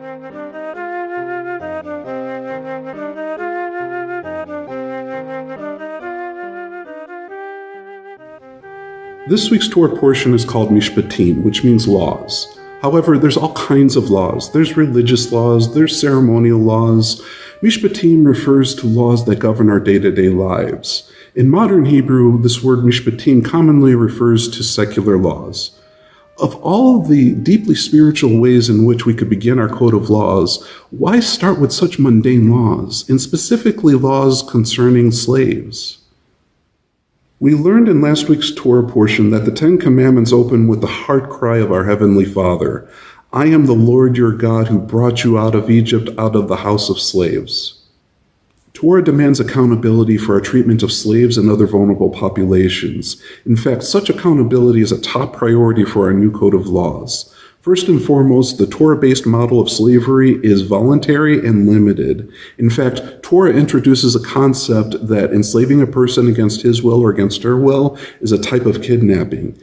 This week's Torah portion is called Mishpatim, which means laws. However, there's all kinds of laws. There's religious laws, there's ceremonial laws. Mishpatim refers to laws that govern our day-to-day lives. In modern Hebrew, this word Mishpatim commonly refers to secular laws. Of all the deeply spiritual ways in which we could begin our code of laws, why start with such mundane laws, and specifically laws concerning slaves? We learned in last week's Torah portion that the Ten Commandments open with the heart cry of our Heavenly Father, "I am the Lord your God who brought you out of Egypt, out of the house of slaves." Torah demands accountability for our treatment of slaves and other vulnerable populations. In fact, such accountability is a top priority for our new code of laws. First and foremost, the Torah-based model of slavery is voluntary and limited. In fact, Torah introduces a concept that enslaving a person against his will or against her will is a type of kidnapping.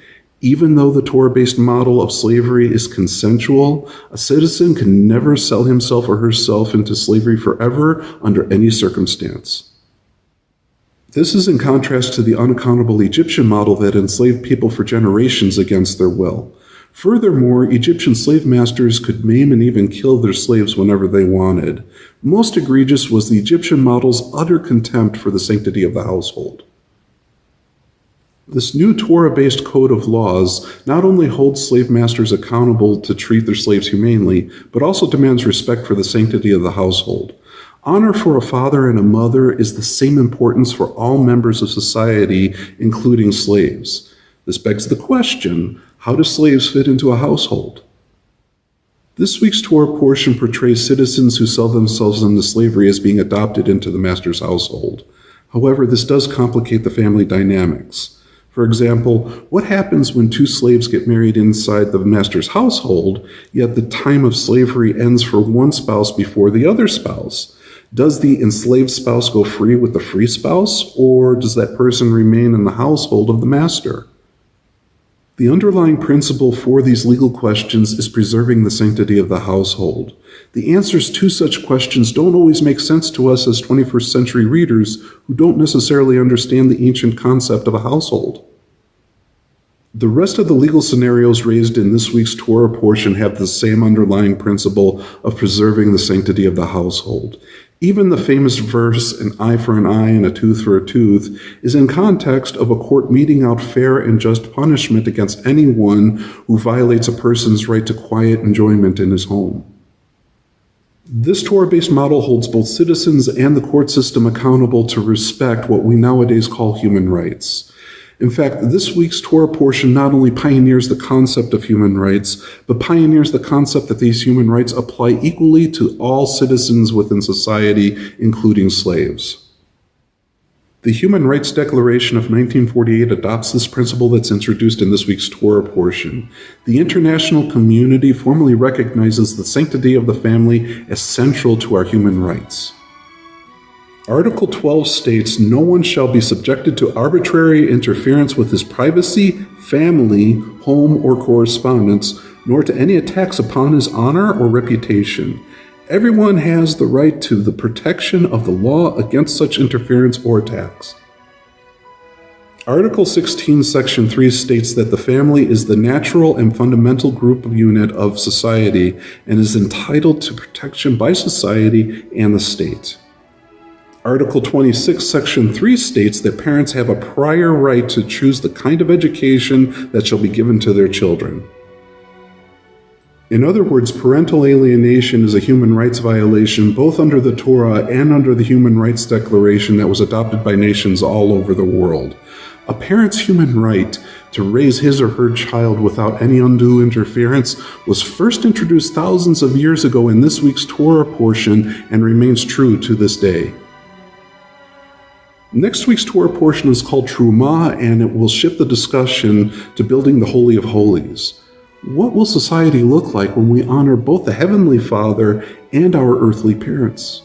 Even though the Torah-based model of slavery is consensual, a citizen can never sell himself or herself into slavery forever under any circumstance. This is in contrast to the unaccountable Egyptian model that enslaved people for generations against their will. Furthermore, Egyptian slave masters could maim and even kill their slaves whenever they wanted. Most egregious was the Egyptian model's utter contempt for the sanctity of the household. This new Torah-based code of laws not only holds slave masters accountable to treat their slaves humanely, but also demands respect for the sanctity of the household. Honor for a father and a mother is the same importance for all members of society, including slaves. This begs the question, how do slaves fit into a household? This week's Torah portion portrays citizens who sell themselves into slavery as being adopted into the master's household. However, this does complicate the family dynamics. For example, what happens when two slaves get married inside the master's household, yet the time of slavery ends for one spouse before the other spouse? Does the enslaved spouse go free with the free spouse, or does that person remain in the household of the master? The underlying principle for these legal questions is preserving the sanctity of the household. The answers to such questions don't always make sense to us as 21st century readers who don't necessarily understand the ancient concept of a household. The rest of the legal scenarios raised in this week's Torah portion have the same underlying principle of preserving the sanctity of the household. Even the famous verse, "an eye for an eye and a tooth for a tooth," is in context of a court meting out fair and just punishment against anyone who violates a person's right to quiet enjoyment in his home. This Torah-based model holds both citizens and the court system accountable to respect what we nowadays call human rights. In fact, this week's Torah portion not only pioneers the concept of human rights, but pioneers the concept that these human rights apply equally to all citizens within society, including slaves. The Human Rights Declaration of 1948 adopts this principle that's introduced in this week's Torah portion. The international community formally recognizes the sanctity of the family as central to our human rights. Article 12 states, "No one shall be subjected to arbitrary interference with his privacy, family, home, or correspondence, nor to any attacks upon his honor or reputation. Everyone has the right to the protection of the law against such interference or attacks." Article 16, Section 3 states that the family is the natural and fundamental group unit of society and is entitled to protection by society and the state. Article 26, Section 3 states that parents have a prior right to choose the kind of education that shall be given to their children. In other words, parental alienation is a human rights violation both under the Torah and under the Human Rights Declaration that was adopted by nations all over the world. A parent's human right to raise his or her child without any undue interference was first introduced thousands of years ago in this week's Torah portion and remains true to this day. Next week's Torah portion is called Trumah, and it will shift the discussion to building the Holy of Holies. What will society look like when we honor both the Heavenly Father and our earthly parents?